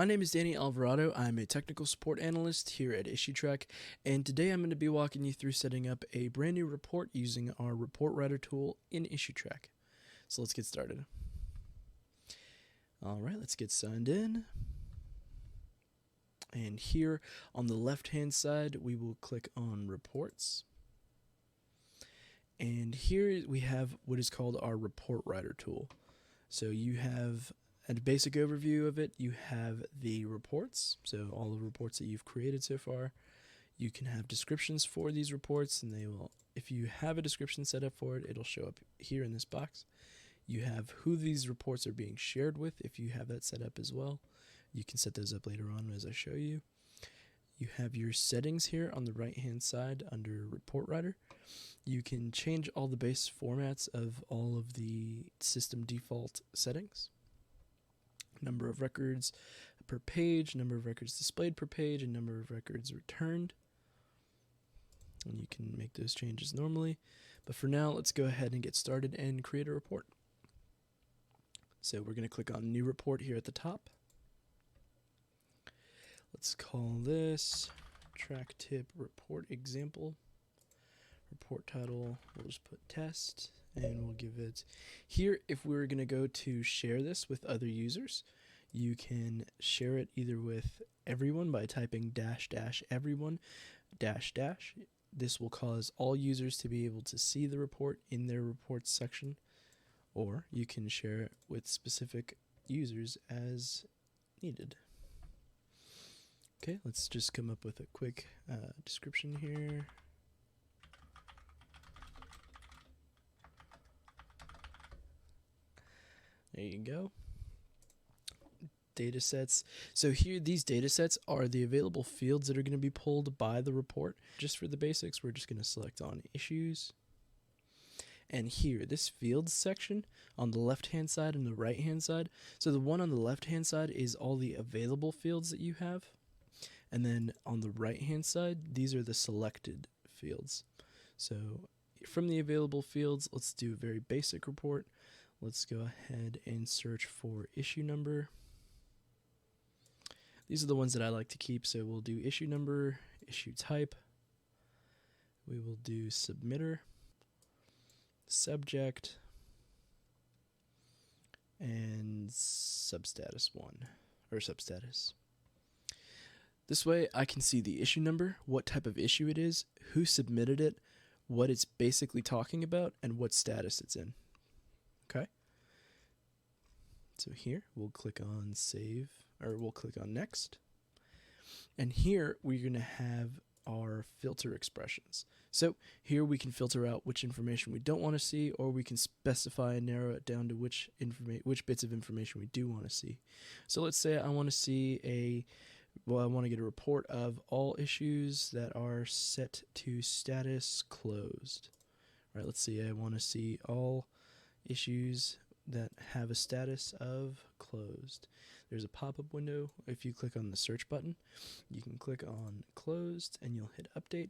My name is Danny Alvarado. I'm a technical support analyst here at Issuetrak, and today I'm going to be walking you through setting up a brand new report using our report writer tool in Issuetrak. So let's get started. Alright, let's get signed in. And here on the left hand side we will click on reports. And here we have what is called our report writer tool. So you have a basic overview of it. You have the reports, so all the reports that you've created so far. You can have descriptions for these reports, and they will, if you have a description set up for it, it'll show up here in this box. You have who these reports are being shared with, if you have that set up as well. You can set those up later on as I show you. You have your settings here on the right hand side under report writer. You can change all the base formats of all of the system default settings. Number of records per page, number of records displayed per page, and number of records returned. And you can make those changes normally. But for now, let's go ahead and get started and create a report. So we're going to click on New Report here at the top. Let's call this Traktip Report Example. Report title, we'll just put test, and we'll give it here. If we're going to go to share this with other users, you can share it either with everyone by typing --everyone --. This will cause all users to be able to see the report in their reports section, or you can share it with specific users as needed. Okay, let's just come up with a quick description here. There you go. Data sets. So here, these data sets are the available fields that are going to be pulled by the report. Just for the basics, we're just going to select on issues. And here, this fields section on the left-hand side and the right-hand side. So the one on the left-hand side is all the available fields that you have. And then on the right-hand side, these are the selected fields. So from the available fields, let's do a very basic report. Let's go ahead and search for issue number. These are the ones that I like to keep, so we'll do issue number, issue type. We will do submitter, subject, and substatus 1, or substatus. This way I can see the issue number, what type of issue it is, who submitted it, what it's basically talking about, and what status it's in. Okay, so here we'll click on save, or we'll click on next, and here we're going to have our filter expressions. So here we can filter out which information we don't want to see, or we can specify and narrow it down to which bits of information we do want to see. So let's say I want to see I want to get a report of all issues that are set to status closed. Right, let's see, I want to see all issues that have a status of closed. There's a pop-up window. If you click on the search button, you can click on closed and you'll hit update.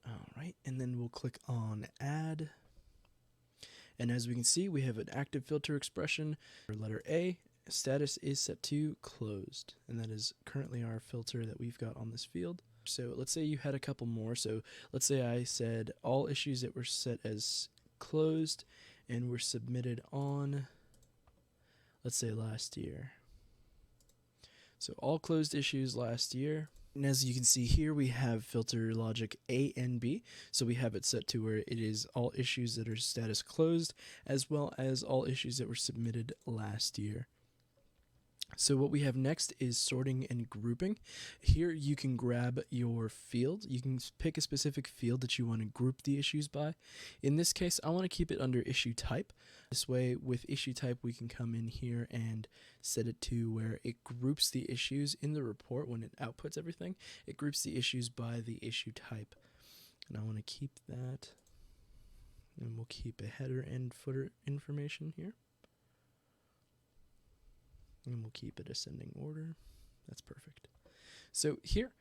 Alright, and then we'll click on add. And as we can see, we have an active filter expression for letter A. Status is set to closed, and that is currently our filter that we've got on this field. So let's say you had a couple more. So let's say I said all issues that were set as closed and were submitted on, let's say, last year. So all closed issues last year. And as you can see here, we have filter logic A and B. So we have it set to where it is all issues that are status closed, as well as all issues that were submitted last year. So what we have next is sorting and grouping. Here you can grab your field. You can pick a specific field that you want to group the issues by. In this case, I want to keep it under issue type. This way, with issue type, we can come in here and set it to where it groups the issues in the report. When it outputs everything, it groups the issues by the issue type. And I want to keep that. And we'll keep a header and footer information here. And we'll keep it ascending order. That's perfect. So here,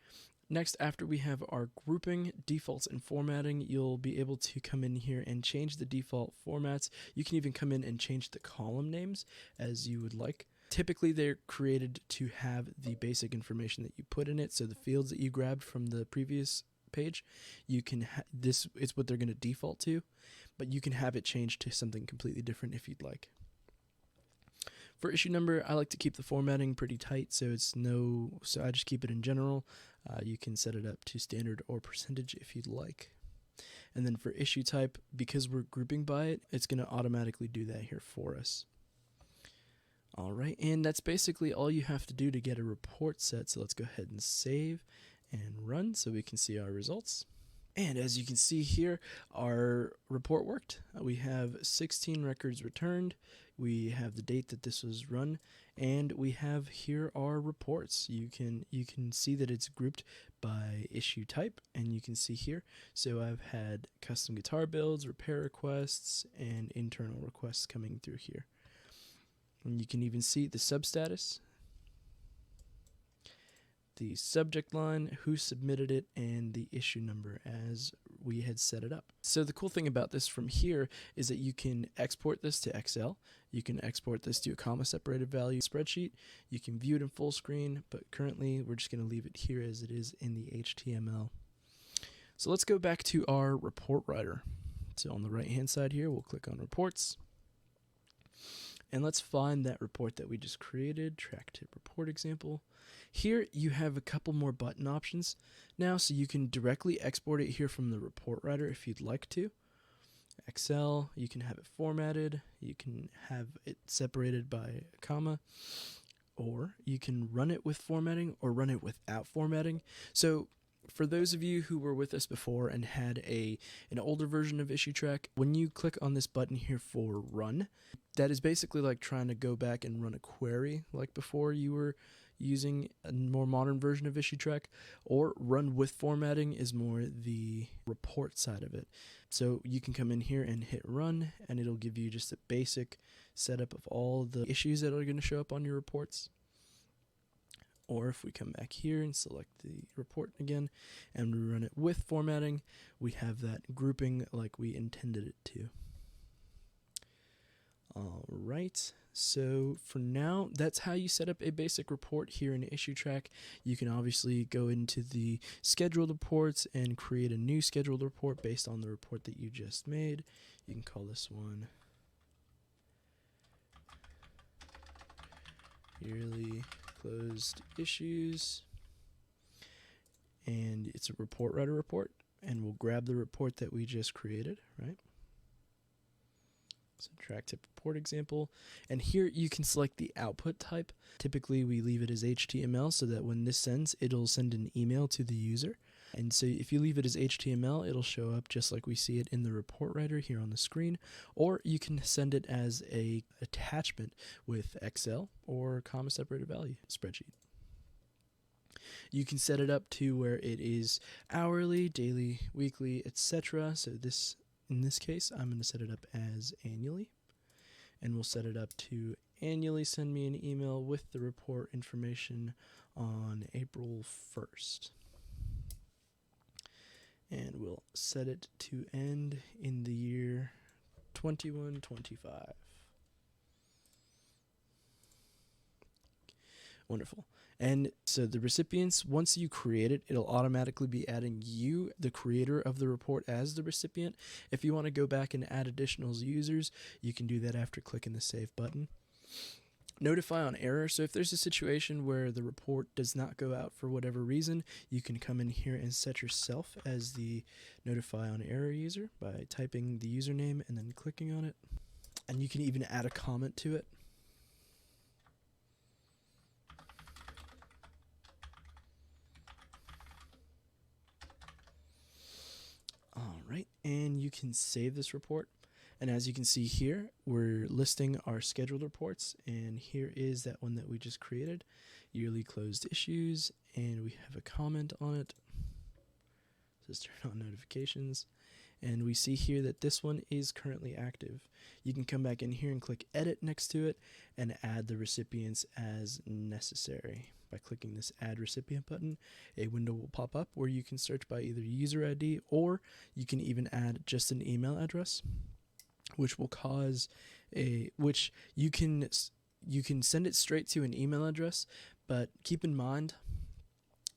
next, after we have our grouping, defaults, and formatting, you'll be able to come in here and change the default formats. You can even come in and change the column names as you would like. Typically, they're created to have the basic information that you put in it. So the fields that you grabbed from the previous page, you can this is what they're going to default to, but you can have it changed to something completely different if you'd like. For issue number, I like to keep the formatting pretty tight, so I just keep it in general. You can set it up to standard or percentage if you'd like. And then for issue type, because we're grouping by it, it's going to automatically do that here for us. All right, and that's basically all you have to do to get a report set. So let's go ahead and save and run so we can see our results. And as you can see here, our report worked. We have 16 records returned. We have the date that this was run, and we have here our reports. You can see that it's grouped by issue type, and you can see here. So I've had custom guitar builds, repair requests, and internal requests coming through here. And you can even see the substatus, the subject line, who submitted it, and the issue number as we had set it up. So the cool thing about this from here is that you can export this to Excel. You can export this to a comma-separated value spreadsheet. You can view it in full screen, but currently we're just going to leave it here as it is in the HTML. So let's go back to our report writer. So on the right-hand side here, we'll click on Reports. And let's find that report that we just created, Traktip report example. Here you have a couple more button options now, so you can directly export it here from the report writer if you'd like to. Excel, you can have it formatted, you can have it separated by a comma, or you can run it with formatting or run it without formatting. So for those of you who were with us before and had an older version of Issuetrak, when you click on this button here for run, that is basically like trying to go back and run a query like before you were using a more modern version of Issuetrak, or run with formatting is more the report side of it. So you can come in here and hit run, and it'll give you just a basic setup of all the issues that are going to show up on your reports. Or if we come back here and select the report again and we run it with formatting, we have that grouping like we intended it to. All right, so for now, that's how you set up a basic report here in Issuetrak. You can obviously go into the scheduled reports and create a new scheduled report based on the report that you just made. You can call this one Yearly Closed Issues, and it's a report writer report, and we'll grab the report that we just created, right? So Traktip report example, and here you can select the output type. Typically we leave it as HTML so that when this sends, it'll send an email to the user. And so if you leave it as HTML, it'll show up just like we see it in the report writer here on the screen, or you can send it as a attachment with Excel or comma separated value spreadsheet. You can set it up to where it is hourly, daily, weekly, etc. So in this case, I'm going to set it up as annually, and we'll set it up to annually send me an email with the report information on April 1st. And we'll set it to end in the year 2125. Wonderful. And so the recipients, once you create it, it'll automatically be adding you, the creator of the report, as the recipient. If you want to go back and add additional users, you can do that after clicking the save button. Notify on error. So if there's a situation where the report does not go out for whatever reason, you can come in here and set yourself as the notify on error user by typing the username and then clicking on it. And you can even add a comment to it. All right, and you can save this report. And as you can see here, we're listing our scheduled reports, and here is that one that we just created, yearly closed issues, and we have a comment on it. Just turn on notifications, and we see here that this one is currently active. You can come back in here and click edit next to it and add the recipients as necessary. By clicking this add recipient button, a window will pop up where you can search by either user ID, or you can even add just an email address, which will cause which you can you can send it straight to an email address, but keep in mind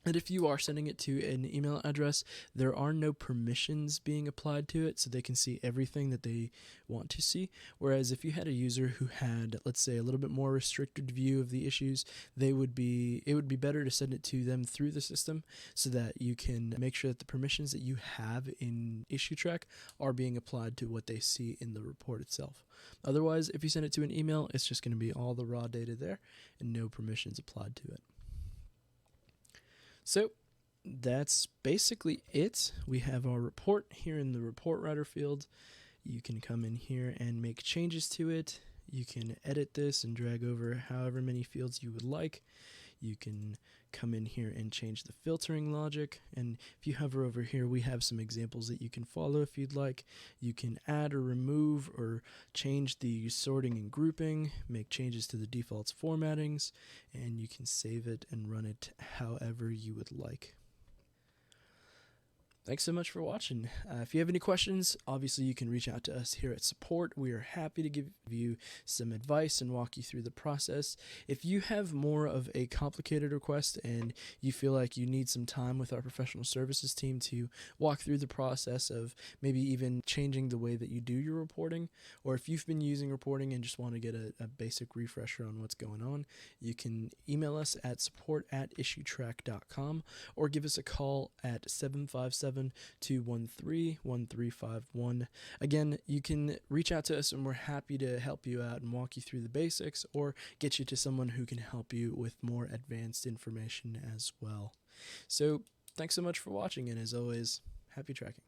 that if you are sending it to an email address, there are no permissions being applied to it, so they can see everything that they want to see. Whereas if you had a user who had, let's say, a little bit more restricted view of the issues, it would be better to send it to them through the system, so that you can make sure that the permissions that you have in Issuetrak are being applied to what they see in the report itself. Otherwise, if you send it to an email, it's just going to be all the raw data there and no permissions applied to it. So that's basically it. We have our report here in the report writer field. You can come in here and make changes to it. You can edit this and drag over however many fields you would like. You can come in here and change the filtering logic, and if you hover over here, we have some examples that you can follow if you'd like. You can add or remove or change the sorting and grouping, make changes to the defaults formattings, and you can save it and run it however you would like. Thanks so much for watching. If you have any questions, obviously you can reach out to us here at support. We are happy to give you some advice and walk you through the process. If you have more of a complicated request and you feel like you need some time with our professional services team to walk through the process of maybe even changing the way that you do your reporting, or if you've been using reporting and just want to get a basic refresher on what's going on, you can email us at support@issuetrak.com or give us a call at 757-213-1351. Again, you can reach out to us and we're happy to help you out and walk you through the basics or get you to someone who can help you with more advanced information as well. So thanks so much for watching, and as always, happy tracking.